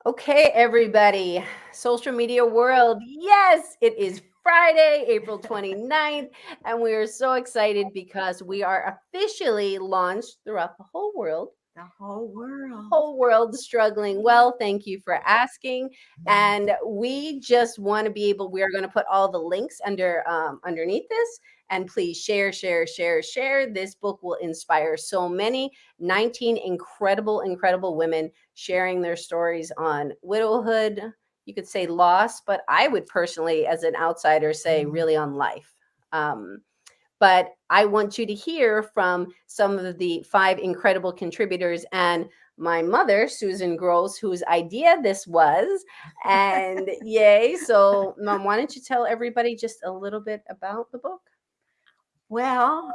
Okay, everybody, social media world. Yes, it is Friday, April 29th, and we are so excited because we are officially launched throughout the whole world. The whole world. Whole world struggling well. Thank you for asking. And we just want to be able, we are going to put all the links underneath this. And please share, share, share, share. This book will inspire so many 19 incredible women sharing their stories on widowhood. You could say loss, but I would personally, as an outsider, say really on life. Um, but I want you to hear from some of the five incredible contributors and my mother, Susan Gross, whose idea this was. And yay. So, Mom, why don't you tell everybody just a little bit about the book? Well,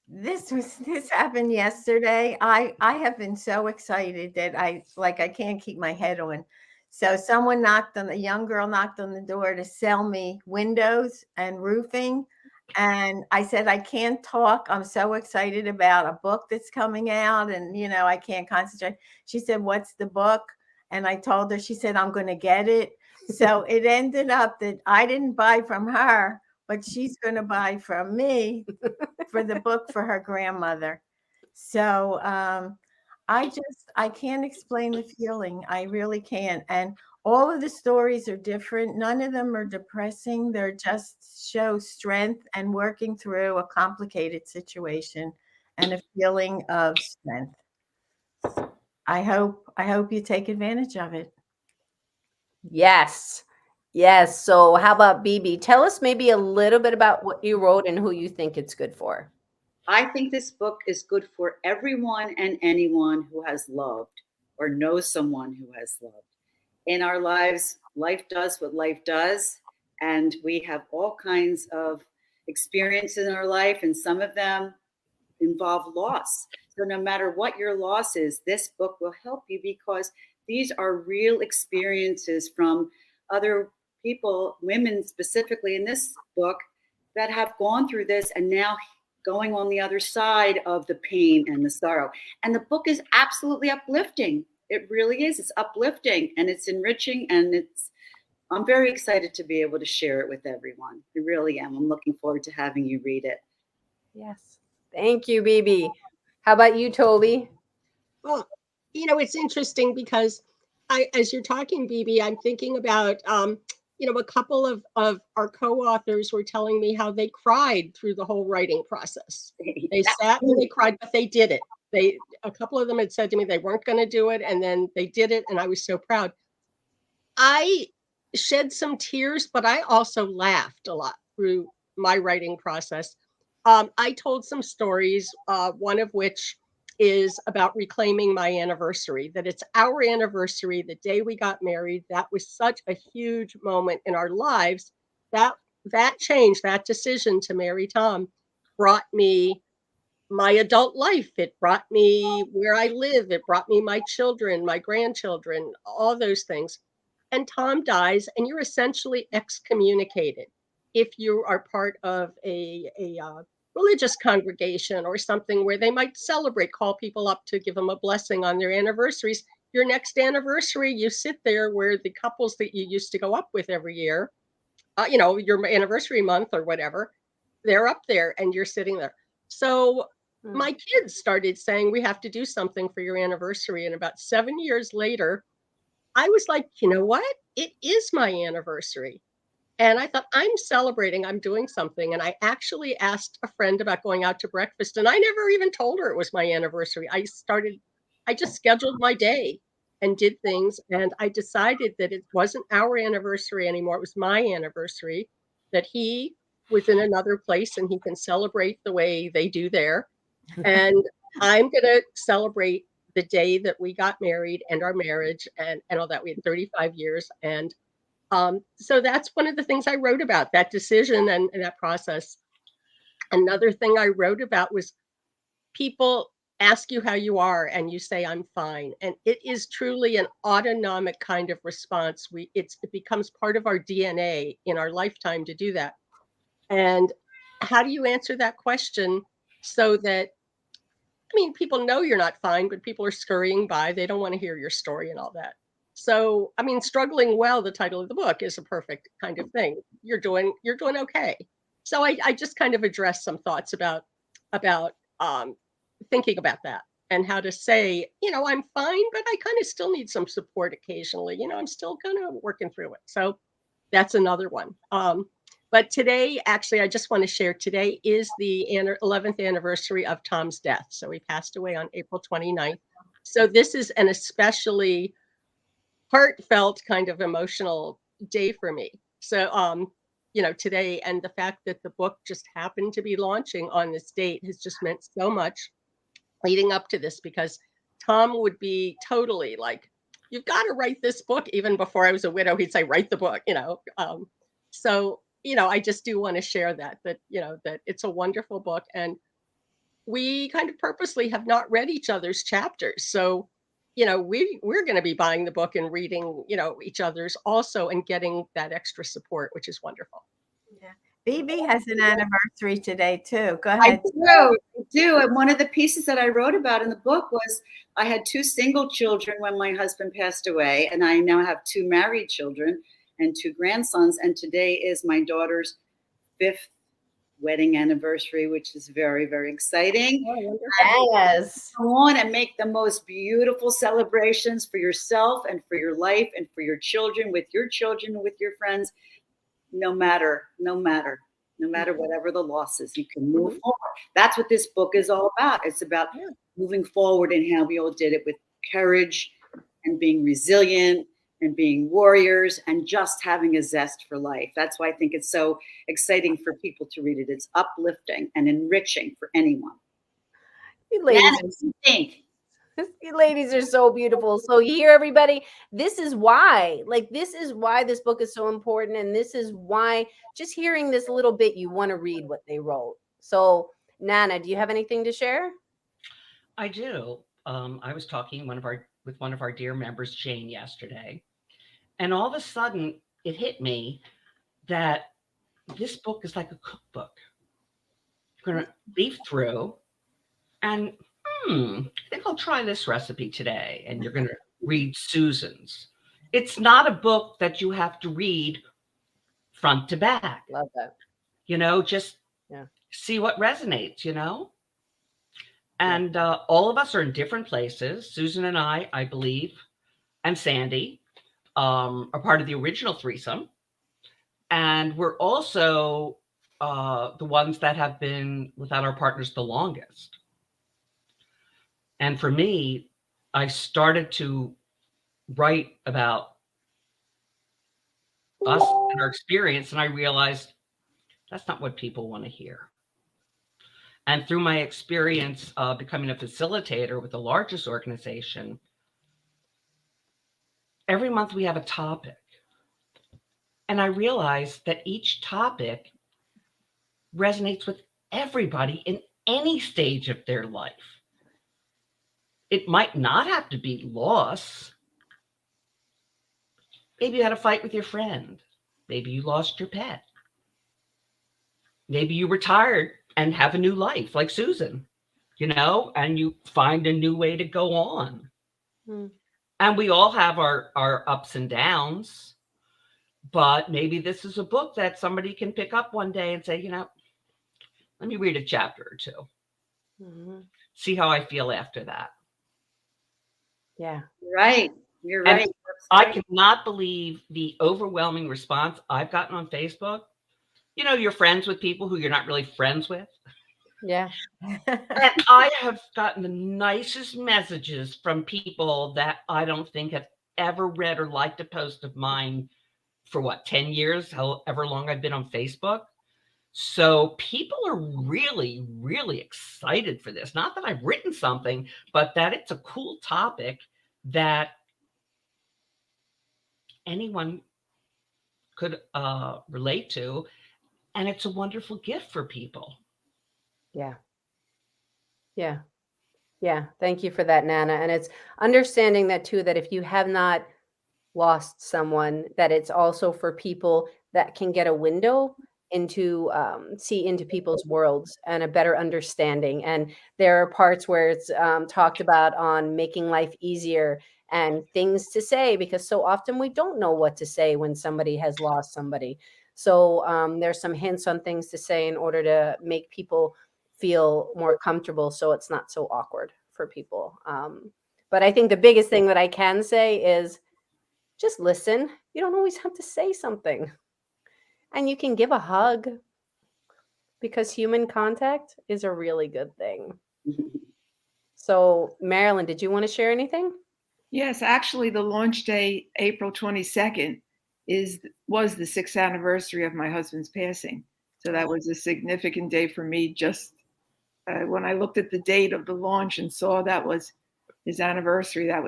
this happened yesterday. I have been so excited that I can't keep my head on. So someone knocked on a young girl knocked on the door to sell me windows and roofing. And I said, I can't talk. I'm so excited about a book that's coming out, and I can't concentrate. She said, what's the book? And I told her. She said, I'm going to get it. So it ended up that I didn't buy from her, but she's going to buy from me for the book for her grandmother. So I can't explain the feeling. I really can't. And all of the stories are different. None of them are depressing. They're just show strength and working through a complicated situation and a feeling of strength. I hope you take advantage of it. Yes. Yes. So, how about BB? Tell us maybe a little bit about what you wrote and who you think it's good for. I think this book is good for everyone and anyone who has loved or knows someone who has loved. In our lives, life does what life does, and we have all kinds of experiences in our life, and some of them involve loss. So, no matter what your loss is, this book will help you because these are real experiences from other people, women specifically in this book, that have gone through this and now going on the other side of the pain and the sorrow. And the book is absolutely uplifting. It really is. It's uplifting and it's enriching, and I'm very excited to be able to share it with everyone. I really am. I'm looking forward to having you read it. Yes. Thank you, BB. How about you, Toby? Well, it's interesting because as you're talking, BB, I'm thinking about, a couple of our co-authors were telling me how they cried through the whole writing process. They sat and they cried, but they did it. A couple of them had said to me they weren't going to do it, and then they did it, and I was so proud. I shed some tears, but I also laughed a lot through my writing process. I told some stories, one of which is about reclaiming my anniversary, that it's our anniversary, the day we got married. That was such a huge moment in our lives. That that change, that decision to marry Tom brought me my adult life. It brought me where I live. It brought me my children, my grandchildren, all those things. And Tom dies, and you're essentially excommunicated if you are part of a religious congregation or something where they might celebrate, call people up to give them a blessing on their anniversaries. Your next anniversary, you sit there where the couples that you used to go up with every year, your anniversary month or whatever, they're up there and you're sitting there. So Hmm. my kids started saying, we have to do something for your anniversary. And about 7 years later, I was like, you know what? It is my anniversary. And I thought, I'm celebrating, I'm doing something. And I actually asked a friend about going out to breakfast. And I never even told her it was my anniversary. I just scheduled my day and did things. And I decided that it wasn't our anniversary anymore. It was my anniversary, that he was in another place and he can celebrate the way they do there. And I'm going to celebrate the day that we got married and our marriage and all that. We had 35 years. And so that's one of the things I wrote about, that decision and that process. Another thing I wrote about was people ask you how you are and you say I'm fine, and it is truly an autonomic kind of response. It becomes part of our DNA in our lifetime to do that. And how do you answer that question so that I mean, people know you're not fine, but people are scurrying by. They don't want to hear your story and all that. So, I mean, struggling well, the title of the book is a perfect kind of thing. You're doing okay. So I just kind of addressed some thoughts about thinking about that and how to say, I'm fine, but I kind of still need some support occasionally. I'm still kind of working through it. So that's another one. But today, actually, I just want to share today is the 11th anniversary of Tom's death. So he passed away on April 29th. So this is an especially heartfelt kind of emotional day for me. So, today, and the fact that the book just happened to be launching on this date has just meant so much leading up to this, because Tom would be totally like, you've got to write this book. Even before I was a widow, he'd say, write the book, So, I just do want to share that it's a wonderful book. And we kind of purposely have not read each other's chapters. So, we're going to be buying the book and reading, each other's also, and getting that extra support, which is wonderful. Yeah. BB has an anniversary today too. Go I ahead. do. And one of the pieces that I wrote about in the book was I had 2 single children when my husband passed away, and I now have 2 married children and 2 grandsons. And today is my daughter's 5th wedding anniversary, which is very, very exciting. Oh, wonderful. Yes. Go on and make the most beautiful celebrations for yourself and for your life and for your children, with your friends. No matter whatever the loss is, you can move forward. That's what this book is all about. It's about moving forward and how we all did it with courage and being resilient and being warriors and just having a zest for life. That's why I think it's so exciting for people to read it. It's uplifting and enriching for anyone. You ladies, you ladies are so beautiful. So you hear, everybody, this is why this book is so important. And this is why just hearing this little bit, you want to read what they wrote. So Nana, do you have anything to share? I do. I was talking with one of our dear members, Jane, yesterday. And all of a sudden it hit me that this book is like a cookbook. You're going to leaf through and I think I'll try this recipe today. And you're going to read Susan's. It's not a book that you have to read front to back. Love that. Just see what resonates, And all of us are in different places. Susan and I believe, and Sandy are part of the original threesome. And we're also the ones that have been without our partners the longest. And for me, I started to write about us and our experience, and I realized that's not what people want to hear. And through my experience becoming a facilitator with the largest organization, every month we have a topic. And I realized that each topic resonates with everybody in any stage of their life. It might not have to be loss. Maybe you had a fight with your friend. Maybe you lost your pet. Maybe you retired and have a new life like Susan, and you find a new way to go on. And we all have our ups and downs, but maybe this is a book that somebody can pick up one day and say, let me read a chapter or 2. See how I feel after that. Yeah. Right. You're right. I cannot believe the overwhelming response I've gotten on Facebook. You're friends with people who you're not really friends with. Yeah. And I have gotten the nicest messages from people that I don't think have ever read or liked a post of mine for 10 years, however long I've been on Facebook. So people are really, really excited for this. Not that I've written something, but that it's a cool topic that anyone could relate to. And it's a wonderful gift for people. Yeah. Yeah. Yeah. Thank you for that, Nana. And it's understanding that too, that if you have not lost someone, that it's also for people that can get a window see into people's worlds and a better understanding. And there are parts where it's talked about on making life easier and things to say, because so often we don't know what to say when somebody has lost somebody. So there's some hints on things to say in order to make people feel more comfortable, so it's not so awkward for people. But I think the biggest thing that I can say is just listen. You don't always have to say something. And you can give a hug, because human contact is a really good thing. So, Marilyn, did you want to share anything? Yes, actually, the launch day, April 22nd, was the 6th anniversary of my husband's passing. So that was a significant day for me. Just when I looked at the date of the launch and saw that was his anniversary, that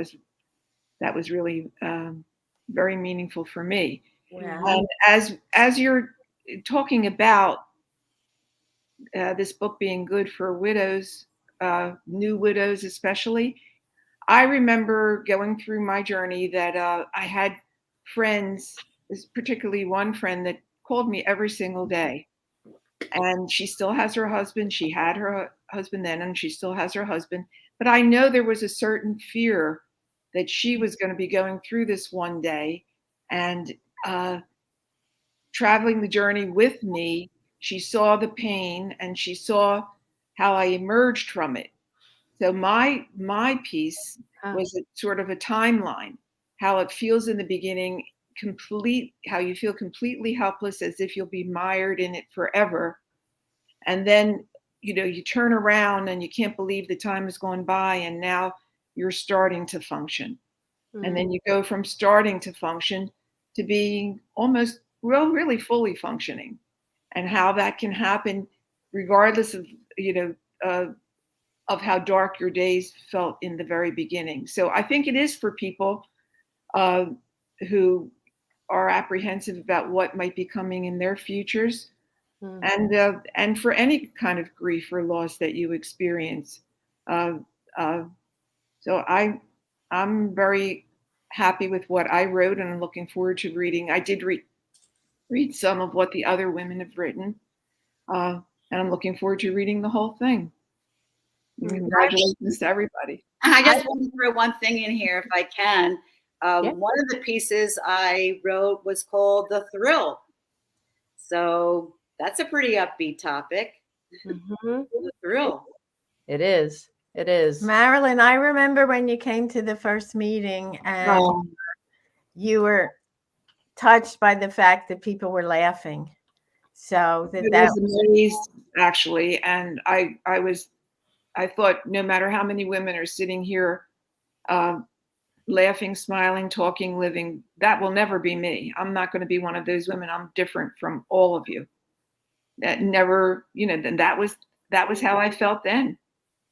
was really very meaningful for me. Wow. And as you're talking about this book being good for widows, new widows especially, I remember going through my journey that I had friends, particularly one friend that called me every single day. And she still has her husband. She had her husband then, and she still has her husband. But I know there was a certain fear that she was going to be going through this one day. And traveling the journey with me, she saw the pain and she saw how I emerged from it. So my piece was sort of a timeline, how it feels in the beginning, how you feel completely helpless, as if you'll be mired in it forever. And then, you turn around and you can't believe the time has gone by, and now you're starting to function. And then you go from starting to function to being almost really fully functioning, and how that can happen regardless of, of how dark your days felt in the very beginning. So I think it is for people who are apprehensive about what might be coming in their futures, and for any kind of grief or loss that you experience. So I'm very happy with what I wrote, and I'm looking forward to reading. I did read some of what the other women have written, and I'm looking forward to reading the whole thing. Congratulations to everybody. I just want to throw one thing in here if I can. One of the pieces I wrote was called The Thrill. So that's a pretty upbeat topic. The thrill. It is. It is. Marilyn, I remember when you came to the first meeting and you were touched by the fact that people were laughing. So that was amazed, actually. And I thought, no matter how many women are sitting here laughing, smiling, talking, living, that will never be me. I'm not going to be one of those women. I'm different from all of you. That never, then that was how I felt then.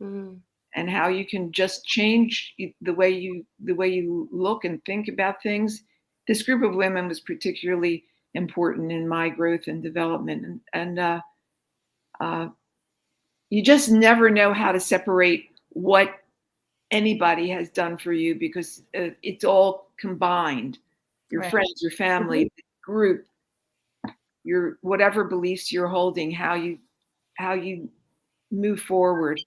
And how you can just change the way you look and think about things. This group of women was particularly important in my growth and development. And you just never know how to separate what anybody has done for you, because it's all combined. Your friends, your family, the group, your whatever beliefs you're holding, how you move forward.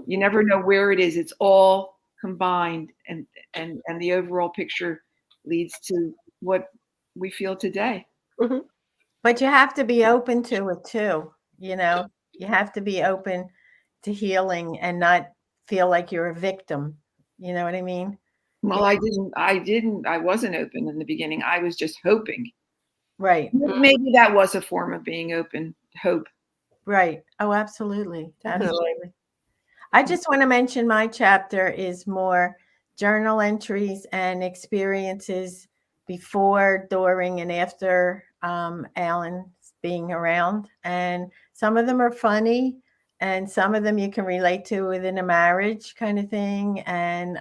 You never know where it is. It's all combined, and the overall picture leads to what we feel today. But you have to be open to it too. You have to be open to healing and not feel like you're a victim. You know what I mean? Well, I wasn't open in the beginning. I was just hoping. Right. Maybe that was a form of being open, hope. Right. Oh, absolutely. Absolutely. I just want to mention my chapter is more journal entries and experiences before, during, and after Alan being around. And some of them are funny, and some of them you can relate to within a marriage kind of thing. And,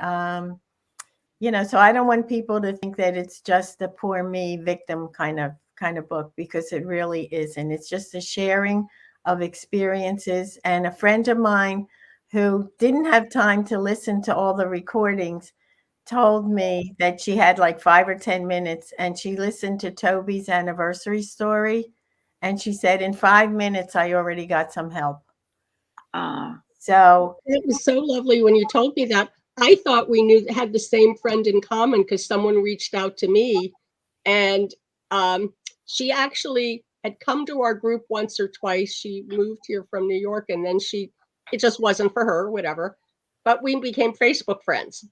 so I don't want people to think that it's just the poor me victim kind of book, because it really isn't. It's just a sharing of experiences. And a friend of mine who didn't have time to listen to all the recordings told me that she had like 5 or 10 minutes, and she listened to Toby's anniversary story, And she said, in 5 minutes, I already got some help. Uh, So It was so lovely when you told me that. I thought we had the same friend in common because someone reached out to me, and she actually had come to our group once or twice. She moved here from New York, and then it just wasn't for her, whatever. But we became Facebook friends,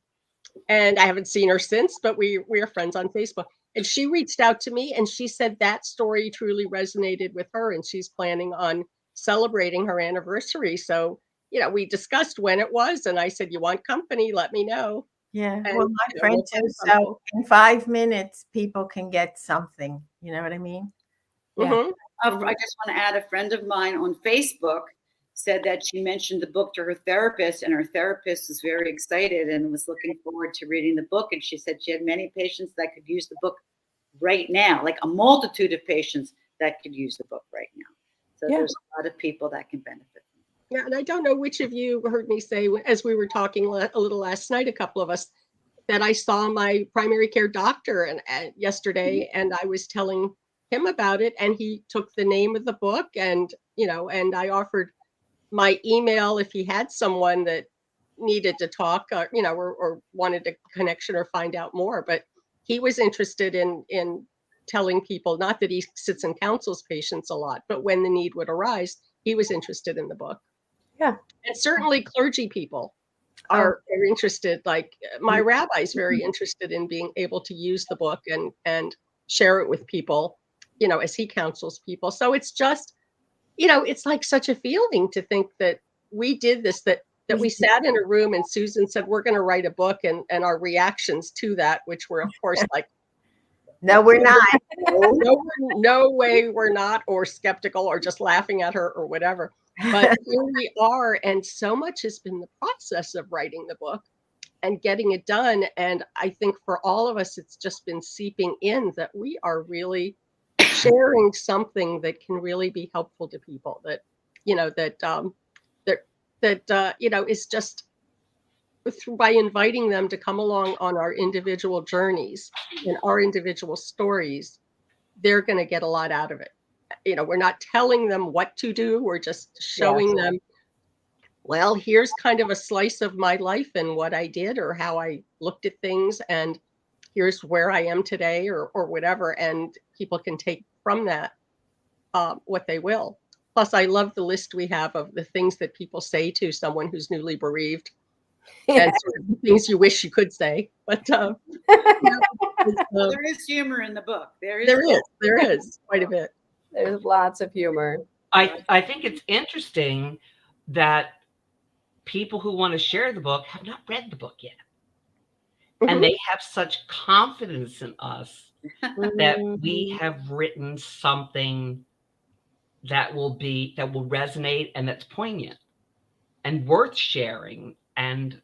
and I haven't seen her since. But we are friends on Facebook. And she reached out to me, and she said that story truly resonated with her, and she's planning on celebrating her anniversary. So we discussed when it was, and I said, "You want company? Let me know." yeah, And well, my friend we'll too. find something. So in 5 minutes, people can get something. You know what I mean? Yeah. Mhm. I just want to add, a friend of mine on Facebook said that she mentioned the book to her therapist, and her therapist was very excited and was looking forward to reading the book. And she said she had many patients that could use the book right now, like a multitude of patients that could use the book right now. So Yeah. there's a lot of people that can benefit. Yeah, and I don't know which of you heard me say, as we were talking a little last night, a couple of us, that I saw my primary care doctor yesterday, and I was telling him about it, and he took the name of the book, and and I offered my email if he had someone that needed to talk, or wanted a connection or find out more. But he was interested in telling people, not that he sits and counsels patients a lot, but when the need would arise, he was interested in the book. Yeah. And certainly clergy people Oh. are interested. Like my rabbi's very interested in being able to use the book and share it with people, as he counsels people. So it's just, it's like such a feeling to think that we did this, that we sat in a room and Susan said, we're going to write a book, and our reactions to that, which were of course like, No, we're not. no way we're not, or skeptical, or just laughing at her or whatever. But here we are, and so much has been the process of writing the book and getting it done. And I think for all of us, it's just been seeping in that we are really sharing something that can really be helpful to people, that is just by inviting them to come along on our individual journeys and our individual stories, they're going to get a lot out of it. We're not telling them what to do. We're just showing them, well, here's kind of a slice of my life and what I did or how I looked at things, and here's where I am today, or whatever. And people can take from that what they will. Plus, I love the list we have of the things that people say to someone who's newly bereaved, and sort of things you wish you could say. But There is humor in the book. There is quite a bit. There's lots of humor. I think it's interesting that people who want to share the book have not read the book yet. And they have such confidence in us that we have written something that will resonate and that's poignant and worth sharing. And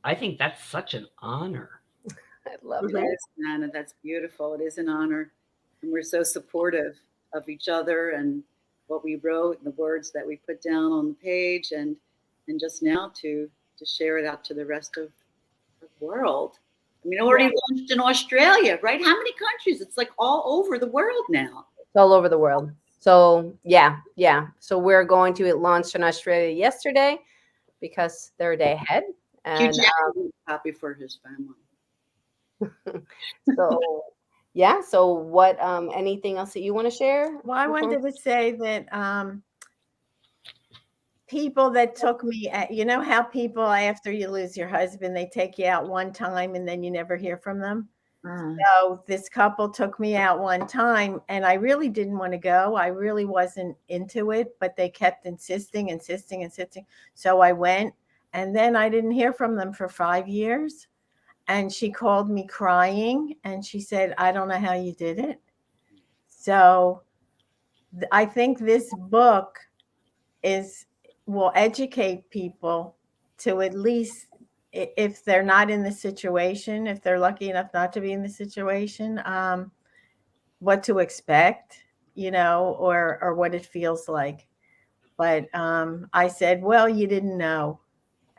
I think that's such an honor. I love It is, Nana. That's beautiful. It is an honor. And we're so supportive of each other and what we wrote and the words that we put down on the page, and just now to share it out to the rest of the world. I mean, already launched in Australia, right? How many countries? It's like all over the world now. It's all over the world. So yeah. So we're going to, it launched in Australia yesterday because they're a day ahead. And happy for his family. so yeah. So what, anything else that you want to share? Well, I wanted to say that people that took me, how people, after you lose your husband, they take you out one time and then you never hear from them. So this couple took me out one time, and I really didn't want to go. I really wasn't into it, but they kept insisting. So I went, and then I didn't hear from them for 5 years. And she called me crying, and she said, I don't know how you did it. So I think this book will educate people to, at least if they're not in the situation, if they're lucky enough not to be in the situation, what to expect, or what it feels like. But I said, well, you didn't know.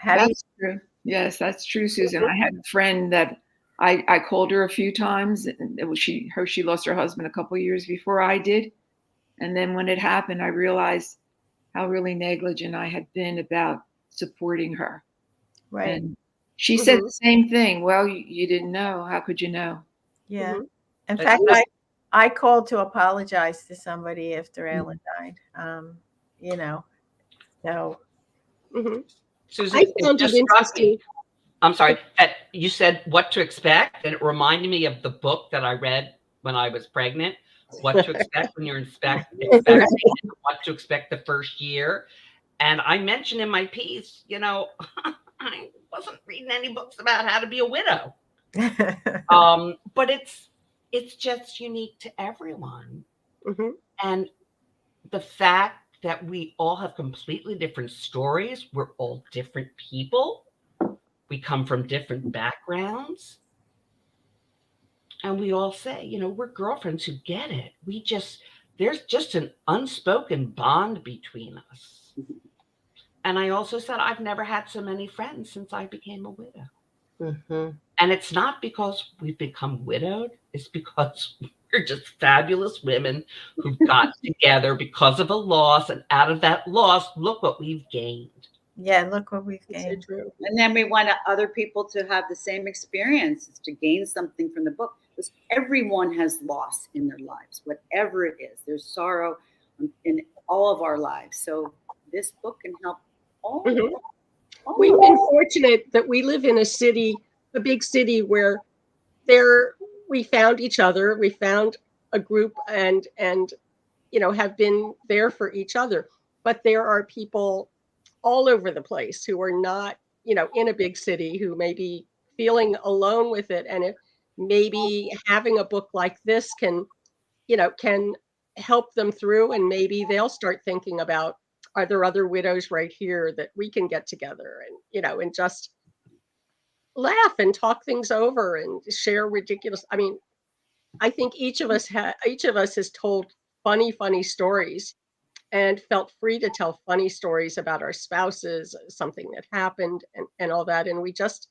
That's true. Yes, that's true, Susan. I had a friend that I called her a few times. She lost her husband a couple of years before I did. And then when it happened, I realized how really negligent I had been about supporting her. Right. And she said Mhm. the same thing. Well, you didn't know. How could you know? Yeah. Mhm. In But fact, listen, I called to apologize to somebody after Mm. Ellen died. You know, so Mhm. Susan, I it found it just struck me. interesting. I'm sorry that you said what to expect, and it reminded me of the book that I read when I was pregnant. What to expect when you're expecting, and what to expect the first year. And I mentioned in my piece, I wasn't reading any books about how to be a widow. But it's just unique to everyone. Mhm. And the fact that we all have completely different stories, we're all different people, we come from different backgrounds, and we all say, we're girlfriends who get it. There's just an unspoken bond between us. And I also said, I've never had so many friends since I became a widow. Mhm. And it's not because we've become widowed, it's because we're just fabulous women who've got together because of a loss. And out of that loss, look what we've gained. yeah, look what we've It's so gained. true. And then we want other people to have the same experiences, to gain something from the book. Because everyone has loss in their lives, whatever it is. There's sorrow in all of our lives. So this book can help all. Mhm. all We've of been us. fortunate that we live in a big city where there we found each other. We found a group and have been there for each other. But there are people all over the place who are not, in a big city who may be feeling alone with it. And if maybe having a book like this can help them through, and maybe they'll start thinking about, are there other widows right here that we can get together and just laugh and talk things over and share ridiculous. I mean, I think each of us has told funny stories and felt free to tell funny stories about our spouses, something that happened and all that. And we just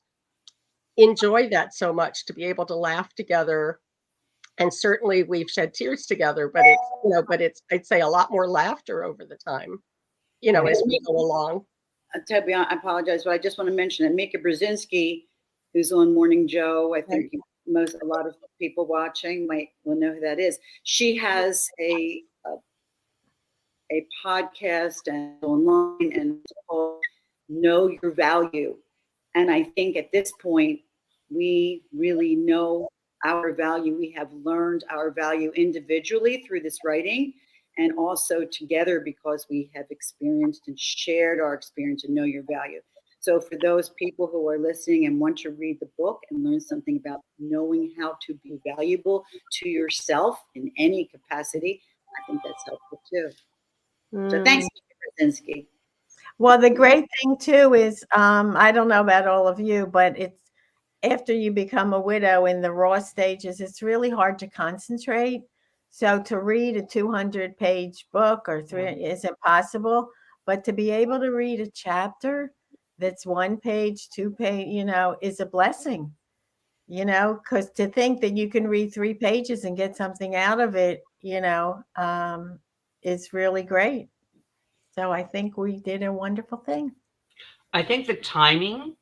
enjoy that so much, to be able to laugh together. And certainly we've shed tears together, but it's I'd say a lot more laughter over the time, as we go along. Toby, I apologize, but I just want to mention that Mika Brzezinski, who's on Morning Joe, I think a lot of people watching will know who that is. She has a podcast and online, and it's called Know Your Value. And I think at this point, we really know our value. We have learned our value individually through this writing, and also together because we have experienced and shared our experience and know your value. So for those people who are listening and want to read the book and learn something about knowing how to be valuable to yourself in any capacity, I think that's helpful too. So thanks, Mm. Mr. Brzezinski. Well, the great thing too is, I don't know about all of you, but it's after you become a widow in the raw stages, it's really hard to concentrate. So to read a 200-page book or three is impossible, but to be able to read a chapter that's 1 page, 2 page, is a blessing, because to think that you can read 3 pages and get something out of it, is really great. So I think we did a wonderful thing. I think the timing,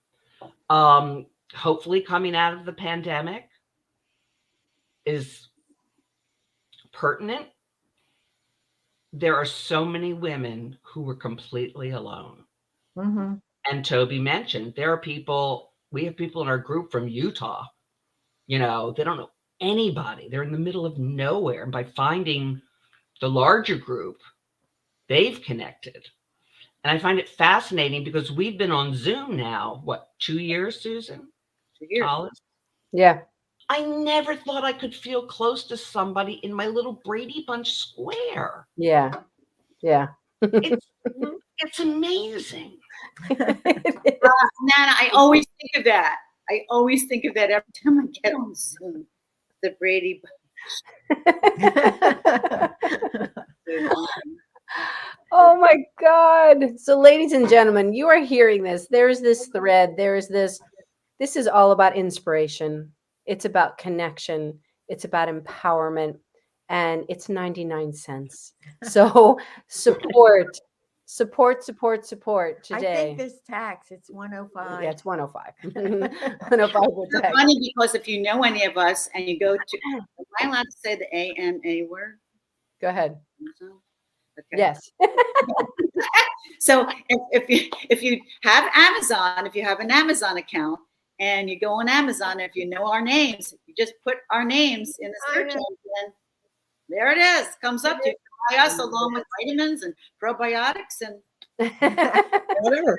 hopefully coming out of the pandemic, is pertinent. There are so many women who were completely alone. Mm-hmm. And Toby mentioned we have people in our group from Utah, they don't know anybody. They're in the middle of nowhere. And by finding the larger group, they've connected. And I find it fascinating because we've been on Zoom now, 2 years, Susan? 2 years. Hollis? Yeah. I never thought I could feel close to somebody in my little Brady Bunch square. Yeah. Yeah. It's amazing. Nana, I always think of that. I always think of that every time I get on Zoom. The Brady Oh my God. So, ladies and gentlemen, you are hearing this. There's this thread. This is all about inspiration. It's about connection. It's about empowerment. and it's 99 cents. So support I today. think there's tax. It's 105. Yeah, it's 105. 105 with It's tax. funny because if you know any of us and you go to, am I allowed to say the AMA word? Go ahead. Okay. Yes. So if you have Amazon, if you have an Amazon account and you go on Amazon, if you know our names, you just put our names in the search engine. There it is. Comes up to buy us along with vitamins and probiotics, and Whatever.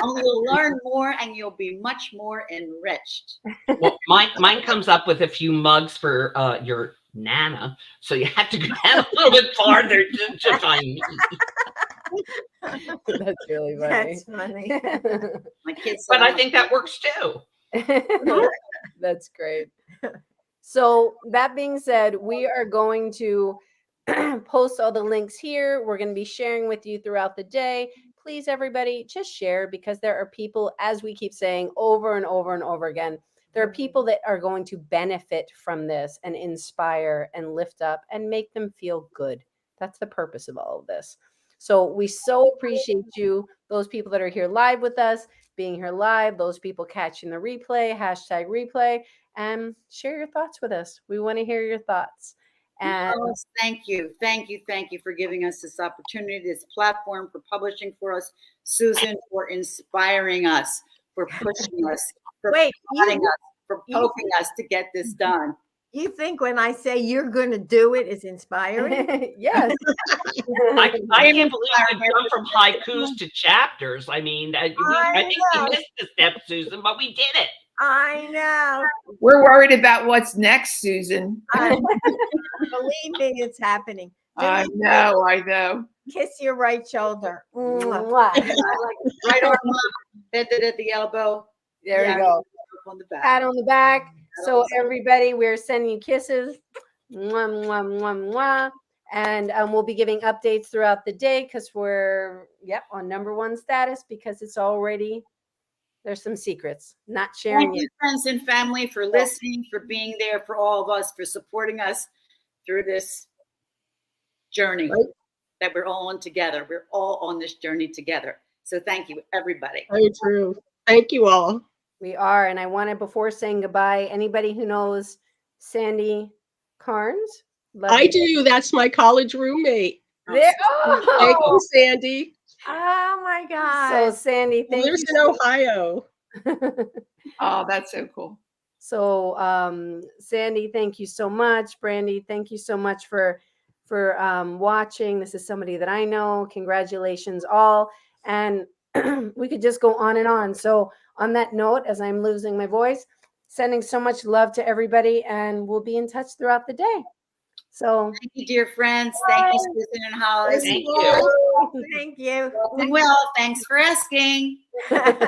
you'll learn more and you'll be much more enriched. Well, mine comes up with a few mugs for your Nana, so you have to go down a little bit farther to find me. That's really funny. That's funny. My kids. But I think that works too. That's great. So that being said, we are going to post all the links here. We're going to be sharing with you throughout the day. Please, everybody, just share, because there are people, as we keep saying over and over and over again, there are people that are going to benefit from this and inspire and lift up and make them feel good. That's the purpose of all of this. So we so appreciate you, those people that are here live with us, being here live, those people catching the replay, #replay, and share your thoughts with us. We want to hear your thoughts. And Thank you for giving us this opportunity, this platform, for publishing for us, Susan, for inspiring us, for pushing us, for prodding us, for poking us to get this done. You think when I say you're going to do it is inspiring? yes. I can't believe we've gone from haikus to chapters. I mean, I think we missed the step, Susan, but we did it. I know. We're worried about what's next, Susan. Believe me, it's happening. I know. Kiss your right shoulder. Mwah. Right arm up, bend it at the elbow. There you go. On the back. Pat on the back. So everybody, we're sending you kisses. Mwah, mwah, mwah, mwah. And we'll be giving updates throughout the day, because we're on #1 status, because it's already, there's some secrets not sharing Thank it. you, friends and family, for listening, for being there for all of us, for supporting us through this journey that we're all on together. We're all on this journey together. So thank you, everybody. Very true. Thank you all. We are. And I wanted, before saying goodbye, anybody who knows Sandy Carnes? I do. That's my college roommate. There, Thank you, Sandy. Oh my So God. Sandy, He thank lives you. in Ohio. Oh, that's so cool. So Sandy, thank you so much. Brandy, thank you so much for watching. This is somebody that I know. Congratulations all. And we could just go on and on. So on that note, as I'm losing my voice, sending so much love to everybody, and we'll be in touch throughout the day. So Thank you, dear friends. Thank you, Susan and Hollis. Thank you. Thank you. Well, thanks for asking.